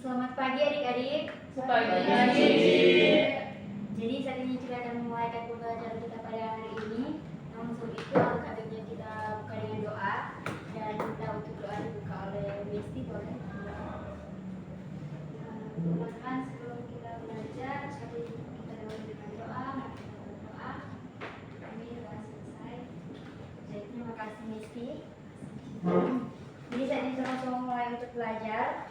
Selamat pagi adik-adik. Pagi adik. Jadi saat ini kita akan memulai pembelajaran kita pada hari ini. Namun sebelum itu alhamdulillah kita buka dengan doa dan minta untuk doa dibuka oleh Besti boleh. Teman-teman sebelum kita belajar, sekali kita dengan doa. Kami telah selesai. Jadi terima kasih Besti. Jadi saat ini kita langsung mulai untuk belajar.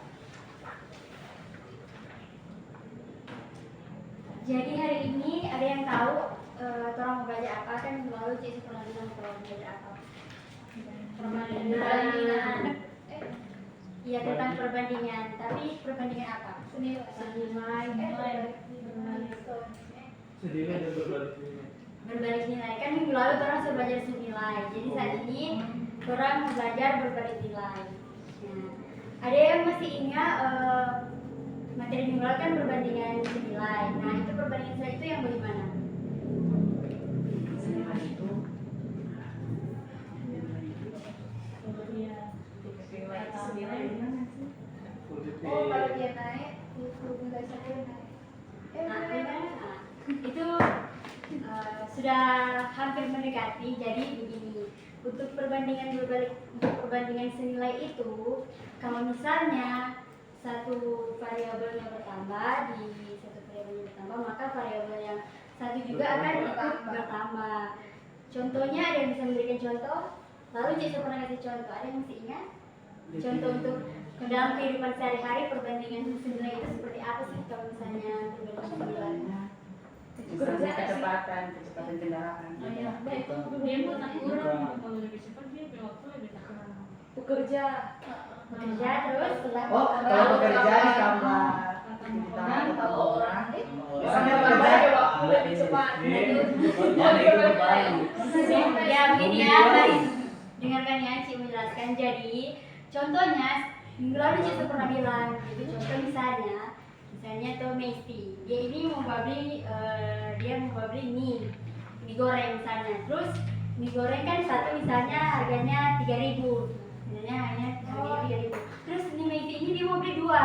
Jadi hari ini ada yang tahu orang mau belajar apa? Kan lalu Cik pernah bilang kalau belajar apa? Perbandingan. Iya tentang perbandingan. Tapi perbandingan apa? Senilai. Senilai dan berbalik nilai. Berbalik nilai. Kan minggu lalu orang sudah belajar senilai. Jadi saat ini orang belajar berbalik nilai. Nah, ada yang masih ingat materi minggu lalu kan perbandingan senilai. Nah, itu perbandingan senilai itu yang bagaimana? Senilai itu Oh, kalau dia naik, nilai saya naik. Nah, itu sudah hampir mendekati. Jadi begini, untuk perbandingan senilai itu, kalau misalnya satu variabelnya bertambah di satu variabelnya bertambah, maka variabel yang satu juga akan ikut bertambah. Contohnya ada yang bisa memberikan contoh? Lalu Cik pernah kasih contoh. Ada yang masih ingat? Contoh untuk dalam kehidupan sehari-hari perbandingan senilai itu seperti apa sih kalau misalnya perbandingan senilai? misalnya kecepatan kendaraan. Pekerja. Bekerja terus setelah Oh, kalau bekerja ditambah ditambah orang. Misalnya bekerja lebih cepat. Ya begini ya, mari dengarkan ya Cik menjelaskan. Jadi contohnya minggu lalu Cik pernah bilang gitu. Contoh misalnya tuh Mesti, dia ini mau beli mie goreng misalnya. Terus mie goreng kan satu misalnya harganya 3.000, misalnya hanya harganya 3.000. Terus ini Mesti ini dia mau beli dua,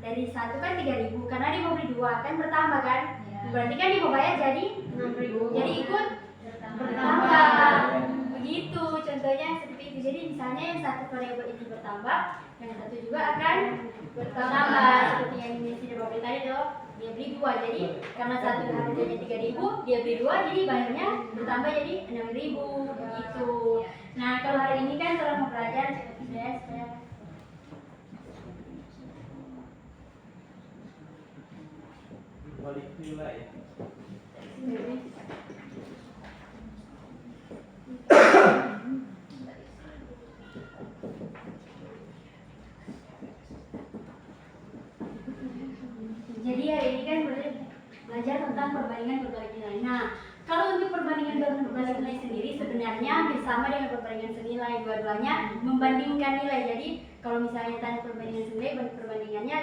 dari satu kan 3.000, karena dia mau beli dua kan bertambah kan, berarti kan dia mau bayar jadi 6.000, jadi ikut bertambah. Begitu contohnya seperti itu. Jadi misalnya yang satu variabel ini bertambah, yang satu juga akan bertambah. Seperti yang Mesti dia beli tadi tuh, dia beli dua, jadi karena satu harganya 3.000, dia beli dua, jadi bayarnya bertambah jadi 6.000 begitu. Nah kalau hari ini kan telah mau belajar saya Balik nilai. Jadi hari ini kan belajar tentang perbandingan berbalik nilai. Nah, kalau untuk perbandingan berbalik nilai sendiri sebenarnya hampir sama dengan perbandingan senilai. Dua-duanya membandingkan nilai. Jadi kalau misalnya tadi perbandingan senilai, perbandingannya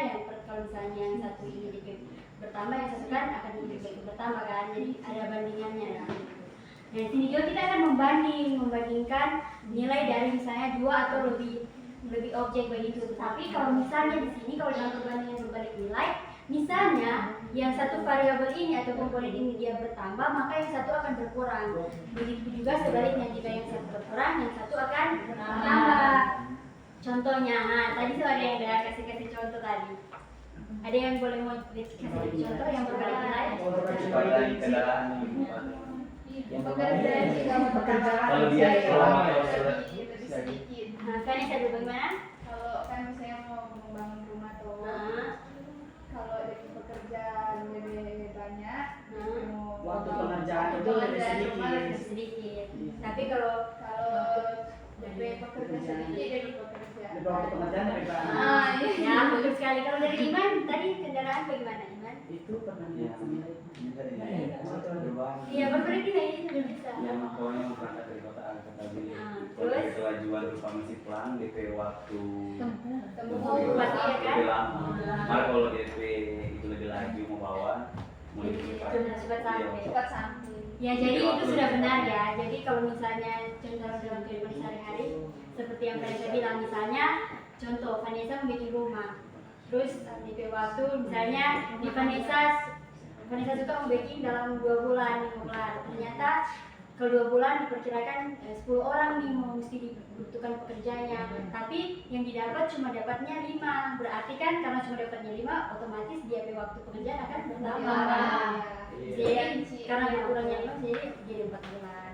kalau misalnya yang satu ini dikit bertambah, yang satu kan akan dikit bertambah kan. Jadi ada bandingannya. Nah, di sini juga kita akan membandingkan nilai dari misalnya dua atau lebih objek begitu. Tapi kalau misalnya di sini kalau dalam perbandingan berbalik nilai, misalnya yang satu variabel ini atau komponen ini dia bertambah, maka yang satu akan berkurang. Begitu juga sebaliknya, jika yang satu berkurang, yang satu akan bertambah. Contohnya, nah tadi tuh ada yang udah kasih contoh tadi. Ada yang boleh mau kasih contoh yang berbalik nilai? Kalau dia sedikit. Nah, kan yang satu bagaimana? Kalau kan misalnya mau membangun rumah tuh. Kalau dari pekerjaan lebih banyak, waktu pengerjaan itu lebih sedikit. Tapi kalau dari pekerja sedikit dari pekerja. waktu pengerjaan lebih banyak. Ya bagus sekali. Kalau dari Iman tadi kendaraan bagaimana Iman? Itu pernah lihat senilai. Iya berbalik nilai itu sudah bisa. Yang pokoknya mau berangkat dari kota Angkat tadi. Terus? Kelajuan berupa masih pelan DP waktu Oh, pasti ya kan? lebih lama. Malah kalau DP itu lebih laju mau bawa mau lebih cepat. Cepat sampai. Cepat sampai. Ya jadi itu sudah benar ya. Jadi kalau misalnya contoh dalam kehidupan sehari-hari seperti yang saya bilang, misalnya contoh Vanessa membuat rumah. Terus DP waktu misalnya di Vanessa suka mau baking dalam 2 bulan, 5 bulan. Ternyata kalau 2 bulan diperkirakan 10 orang nih mau mesti dibutuhkan pekerjanya, tapi yang didapat cuma dapatnya 5. Berarti kan karena cuma dapatnya 5, otomatis dia waktu pekerjaan akan bertambah. Jadi karena berkurangnya 5 jadi 4 bulan.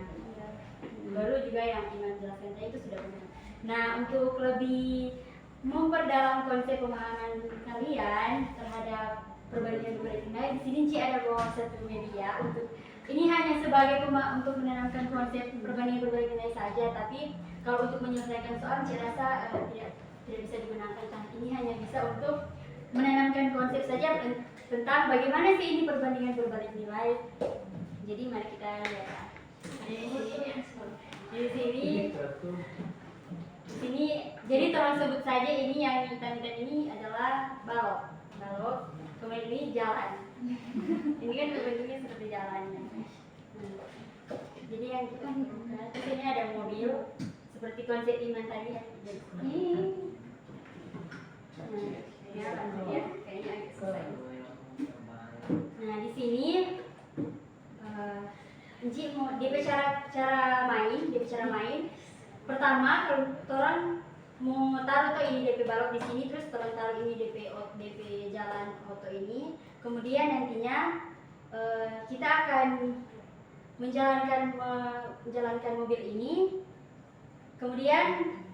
Baru juga yang Iman jelaskan tadi itu sudah benar. Nah, untuk lebih memperdalam konsep pemahaman kalian terhadap perbandingan nilai, di sini Ci ada bawa satu media untuk ini hanya sebagai untuk menanamkan konsep perbandingan nilai saja, tapi kalau untuk menyelesaikan soal Ci rasa tidak bisa digunakan. Ini hanya bisa untuk menanamkan konsep saja tentang bagaimana sih ini perbandingan berbalik nilai. Jadi mari kita lihat. Di sini jadi tolong sebut saja ini yang hitam-hitam ini adalah balok, kemudian ini jalan. Ini kan bentuknya seperti jalannya. Jadi yang kita buka, terus ini ada mobil seperti konsep Iman tadi ya. Kayaknya agak susah. Nah di sini Enci mau cara main. Pertama kalau orang mau taruh tuh ini DP balok di sini, terus orang taruh ini DP jalan auto ini. Kemudian nantinya kita akan menjalankan mobil ini. Kemudian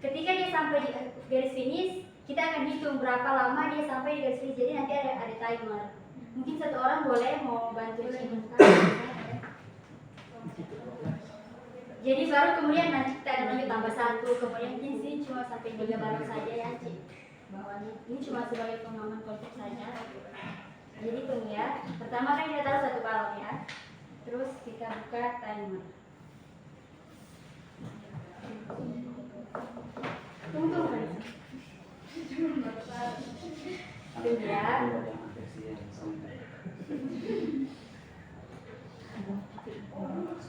ketika dia sampai di garis finish, kita akan hitung berapa lama dia sampai di garis finish. Jadi nanti ada timer. Mungkin satu orang boleh mau bantu Jadi baru kemudian nanti kita akan lanjut tambah 1. Kemudian di sini cuma sampai 3 balok saja ya, Ci. Bawahnya ini cuma sebagai pemahaman konsep saja. Jadi tunggu ya. Pertama kan kita taruh 1 balok ya. Terus kita buka timer. Tunggu kan. Tunggu ya.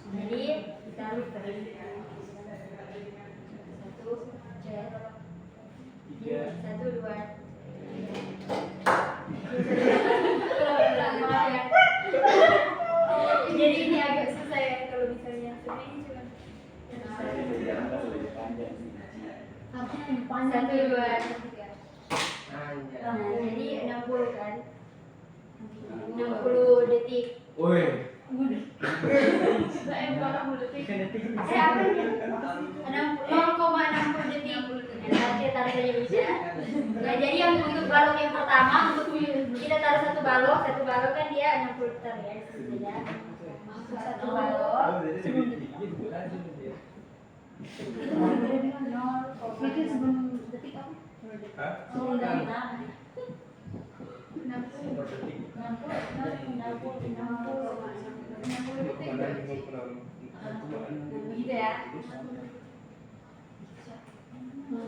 Jadi kita taruh ke 1, cek 1, 2. Jadi ini agak susah ya kalau misalnya ini cuma 1, 2, 3. Nah, jadi 60 kan? 60 detik. Woi. Apa ini? 0,60 detik. Nanti taruh saja bisa. Nah, jadi yang untuk balok yang pertama, untuk kita taruh 1 balok kan dia 60 detik ya. Sudah. 1 balok. Bikin sebelum detik apa? Sebelum detik. 60 detik. Begitu ya.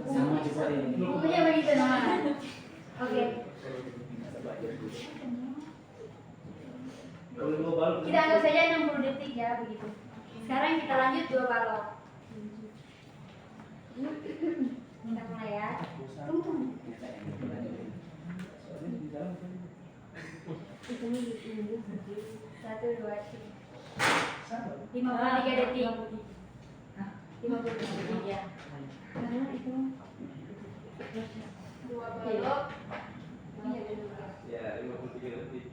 Sama juga ini. Pokoknya begitu nah. Oke. Kita anggap saja 60 detik ya begitu. Sekarang kita lanjut 2 balok. Kita mulai ya. Tunggu. Ini 1, 2, 3. 53 detik. 53 detik ya. Karena itu 2 balok. Ya, 53 detik.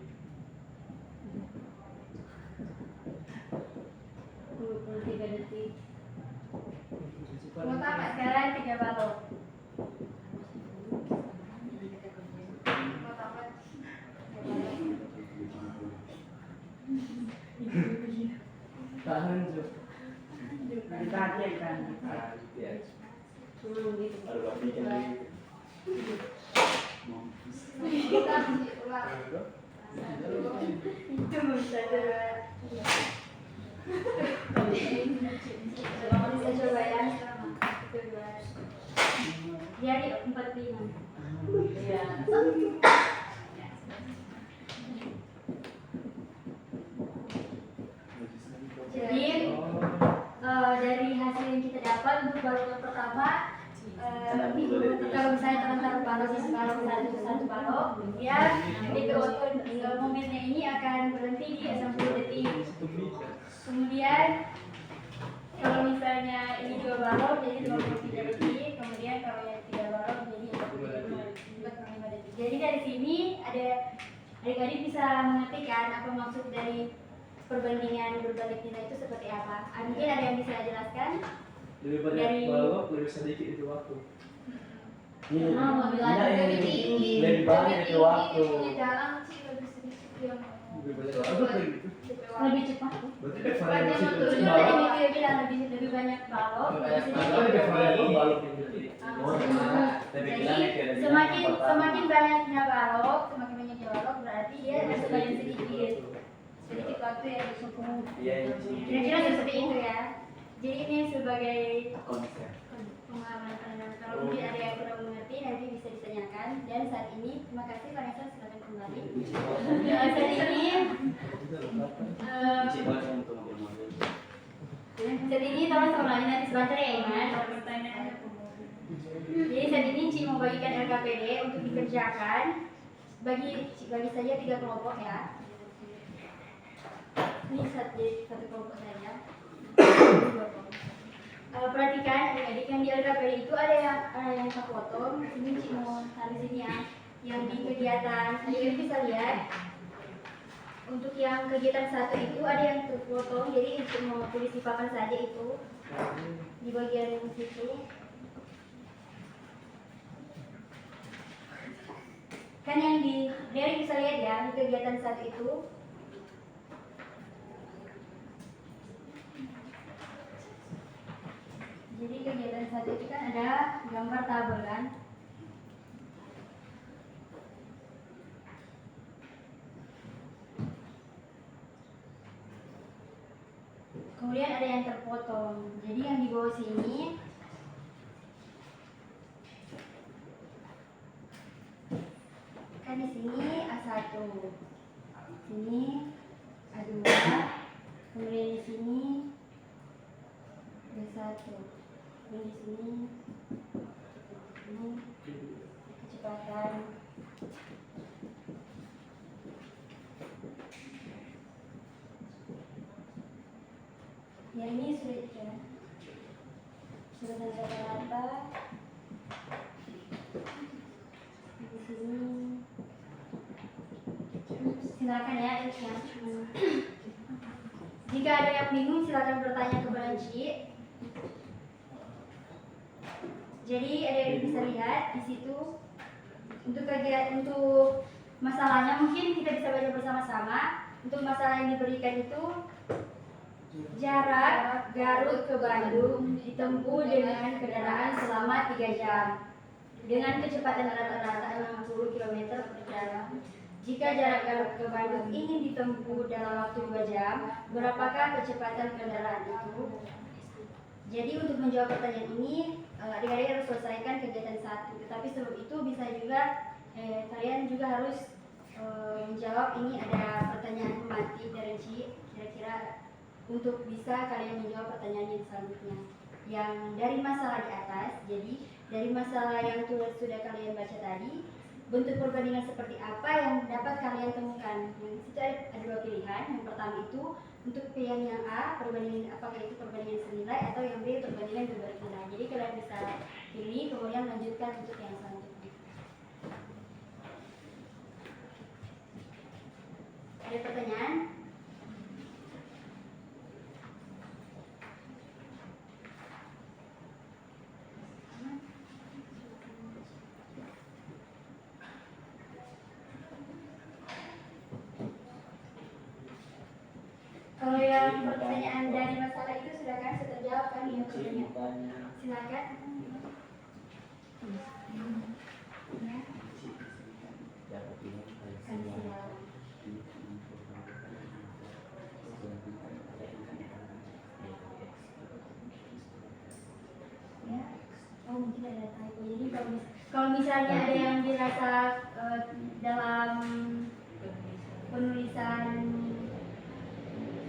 23 detik. Mau tamat sekarang 3 balok. Mau tamat. Tahan tuh. Ditarik kan. Ya. Gitu. Ada babi kan. Kita ulang. Itu saja. Bisa coba ya. Jadi 45. Iya. Jadi dari hasil yang kita dapat untuk balok yang pertama, ini kalau misalnya teman-teman satu balok, kemudian momennya ini akan berhenti di 60 detik. Kemudian kalau misalnya ini 2 balok jadi 53 detik, kemudian kalau yang 3 balok jadi 45 detik. Jadi dari sini adik-adik bisa mengerti kan apa maksud dari perbandingan berbalik nilai itu seperti apa? Mungkin ada yang bisa jelaskan? Lebih banyak balok, lebih sedikit itu waktu. Lebih banyak itu waktu. Dalam sih lebih sedikit yang Lebih banyak waktu gitu. Lebih cepat. Berarti preferensi itu Itu balok. tadi Miki bilang lebih banyak balok, lebih sedikit. Lebih preferensi balok itu. Jadi semakin banyaknya balok, berarti dia masih banyak sedikit waktu yang cukup. Kira-kira seperti itu ya. Jadi ini sebagai Konsep. pengalaman kalau mungkin ada yang kurang mengerti nanti bisa ditanyakan. Dan saat ini terima kasih Vanessa, silakan kembali. Saat ini tolong semuanya nanti sebentar ya Iman. Jadi saat ini Ci mau bagikan LKPD untuk dikerjakan. Bagi saja 3 kelompok ya. Ini satu kelompok saja. Perhatikan adik-adik yang di LKPD itu ada yang terpotong. Ini Ci mau taruh sini ya. Yang di kegiatan adik-adik bisa lihat. Untuk yang kegiatan 1 itu ada yang terpotong. Jadi untuk mau tulis di papan saja itu di bagian situ. Kan yang dari bisa lihat ya di kegiatan 1 itu. Jadi kegiatan 1 itu kan ada gambar tabel kan. Kemudian ada yang terpotong. Jadi yang di bawah sini kan di sini A1, sini A2, kemudian di sini B1, kemudian di sini ini kecepatan. Yang ini sudah rata-rata. Di sini silakan ya yang jika ada yang bingung silakan bertanya kepada Ci. Jadi ada yang bisa lihat di situ untuk masalahnya mungkin kita bisa baca bersama-sama. Untuk masalah yang diberikan itu jarak Garut ke Bandung ditempuh dengan kendaraan selama 3 jam dengan kecepatan rata-rata 60 km per jam. Jika jarak Garut ke Bandung ingin ditempuh dalam waktu 2 jam, berapakah kecepatan kendaraan itu? Jadi untuk menjawab pertanyaan ini, adik-adik harus selesaikan kegiatan 1. Tetapi sebelum itu bisa juga kalian juga harus menjawab. Ini ada pertanyaan pemantik dari Ci, kira-kira untuk bisa kalian menjawab pertanyaan yang selanjutnya. Yang dari masalah di atas, jadi dari masalah yang sudah kalian baca tadi, bentuk perbandingan seperti apa yang dapat kalian temukan. Yang situ ada 2 pilihan. Yang pertama itu untuk pilihan yang A, perbandingan apakah itu perbandingan senilai, atau yang B, perbandingan berbalik nilai. Jadi kalian bisa pilih kemudian lanjutkan untuk yang selanjutnya. Ada pertanyaan? Kalau yang pertanyaan dari masalah itu sudah terjawab kan ya pertanyaan. Silakan. Ya. Oh mungkin ada typo. Jadi kalau misalnya ada yang dirasa dalam penulisan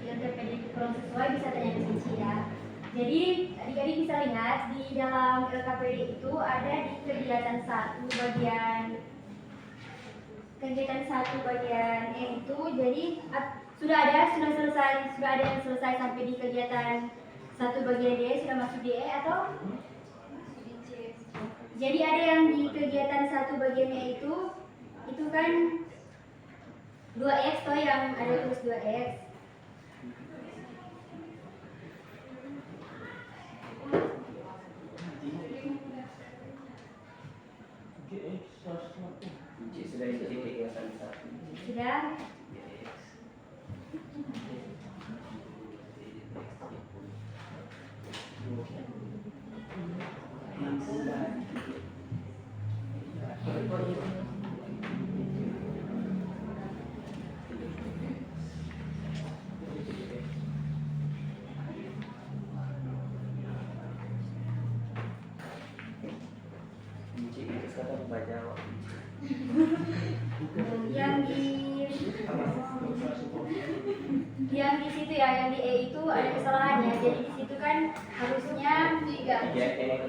yang terjadi kurang sesuai bisa tanya ke Cici ya. Jadi adik-adik bisa lihat di dalam LKPD itu ada di kegiatan satu bagian E itu, jadi sudah ada yang selesai sampai di kegiatan satu bagian D, sudah masuk di E atau? Jadi ada yang di kegiatan satu bagian E itu kan 2x toh, yang ada tulis 2x. Sudah isi kegiatan satu. Sudah. Itu sekarang baca. Yang di situ ya, yang di E itu ada kesalahannya. Jadi di situ kan harusnya 3.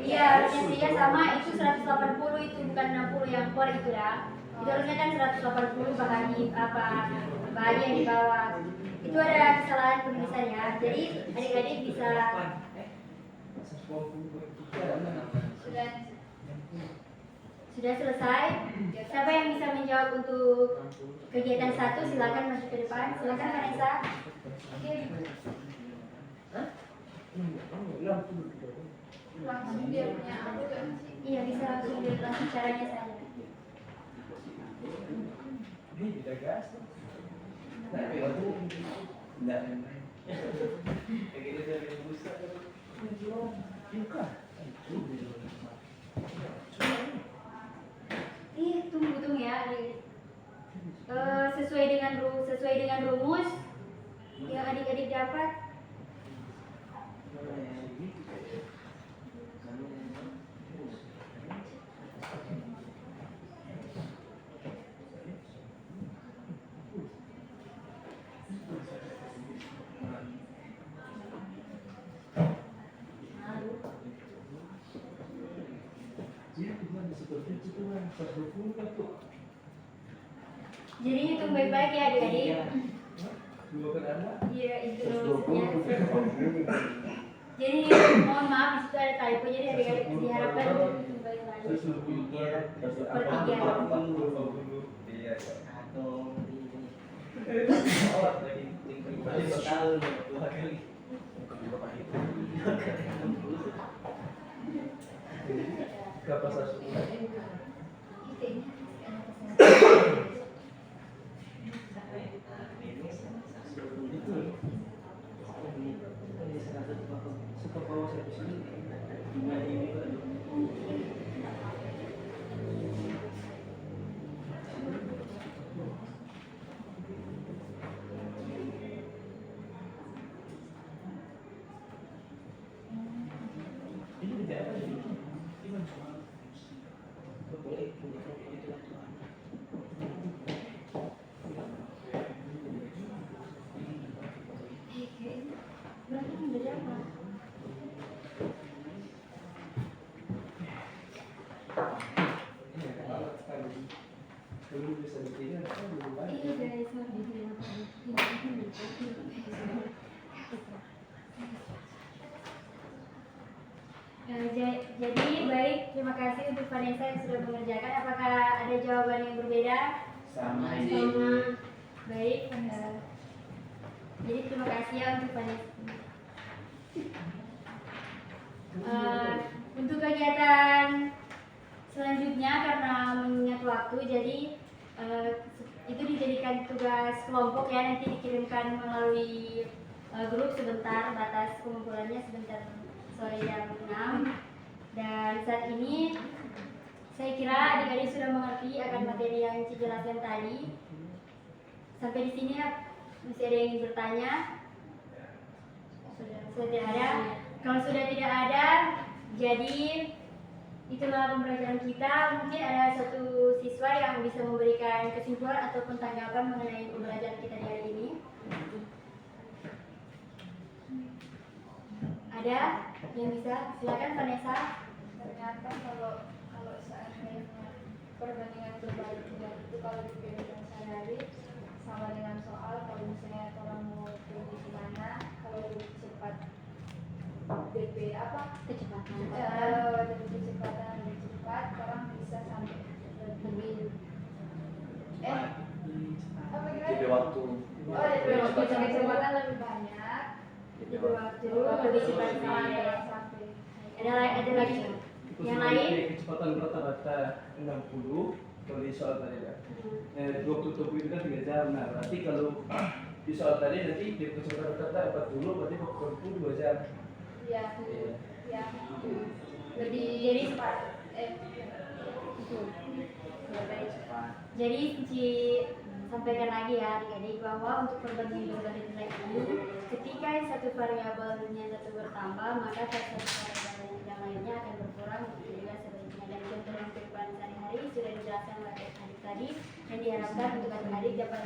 Iya, harusnya sama itu 180, itu bukan 60 yang core itu ya. Itu harusnya kan 180 bahan yang di bawah. Itu ada kesalahan penulisannya. Jadi adik-adik bisa sudah selesai. Siapa yang bisa menjawab untuk kegiatan 1 silakan masuk ke depan. Silakan Vanessa. Langsung dia punya aku kan. Iya, bisa langsung lihat langsung caranya saya. Tunggu ya. Sesuai dengan rumus yang adik-adik dapat. Jadi hitung baik-baik ya adik-adik. Iya, itu rumusnya. Jadi mohon maaf di situ ada typo, jadi adik-adik diharapkan untuk hitung baik-baik. Jadi baik, terima kasih untuk Vanessa yang sudah mengerjakan. Apakah ada jawaban yang berbeda? Sama. Baik. Jadi terima kasih ya untuk Vanessa. Untuk kegiatan selanjutnya karena mengingat waktu, jadi itu dijadikan tugas kelompok ya, nanti dikirimkan melalui grup sebentar, batas pengumpulannya sebentar sore jam 6. Dan saat ini saya kira adik-adik sudah mengerti akan materi yang Ci jelaskan tadi. Sampai di sini masih ada yang ingin bertanya? Sudah tidak ada. Kalau sudah tidak ada, jadi itulah pembelajaran kita. Mungkin ada satu siswa yang bisa memberikan kesimpulan ataupun tanggapan mengenai pembelajaran kita di hari ini. Ada Ada yang bisa? Silakan Vanessa. Ternyata kalau seandainya perbandingan berbalik itu kalau dipikirkan sehari-hari sama dengan soal kalau misalnya orang mau pergi kemana, kalau lebih cepat DP apa Kecepatan. lebih kecepatan lebih cepat orang bisa sampai lebih apa DP gimana? waktu. Oh, DP waktu sampai kecepatan lebih banyak. DP Itu waktu. waktu lebih cepat Sampai. Ada lagi yang lain? Kecepatan rata-rata 60 kalau di soal tadi kan. 20 itu kan 3 jam. Nah, berarti kalau di soal tadi nanti di kecepatan rata-rata 40 berarti waktu 2 jam. Iya. Iya. Ya. Lebih Jadi cepat. Lebih cepat. Jadi Cici sampaikan lagi ya adik-adik bahwa untuk perbandingan berbalik nilai ini ketika satu variabelnya satu bertambah maka satu variabel yang lainnya akan berkurang juga sebaliknya. Dan contoh yang kehidupan sehari-hari sudah dijelaskan oleh adik tadi dan diharapkan untuk adik-adik dapat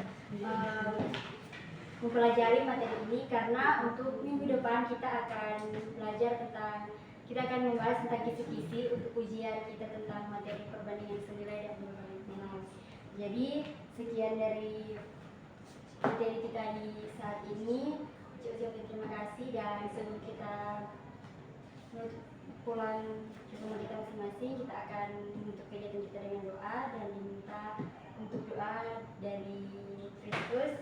mempelajari materi ini karena untuk minggu depan kita akan belajar tentang kita akan membahas tentang kisi-kisi untuk ujian kita tentang materi perbandingan senilai dan berbalik nilai. Jadi sekian dari materi kita di saat ini. Ucapkan terima kasih dan sebelum kita pulang ke rumah kita masing-masing kita akan menutup kegiatan kita dengan doa dan diminta untuk doa dari Kristus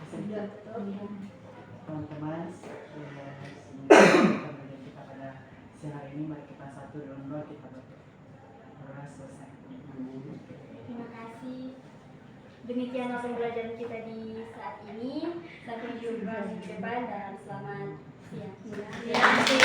bisa doa tutup ya. Teman-teman, semoga kemudian kita pada siang hari ini mari kita satu dalam doa kita berdoa selesai. Terima kasih. Demikianlah pembelajaran kita di saat ini. Sampai jumpa di depan dan selamat siang.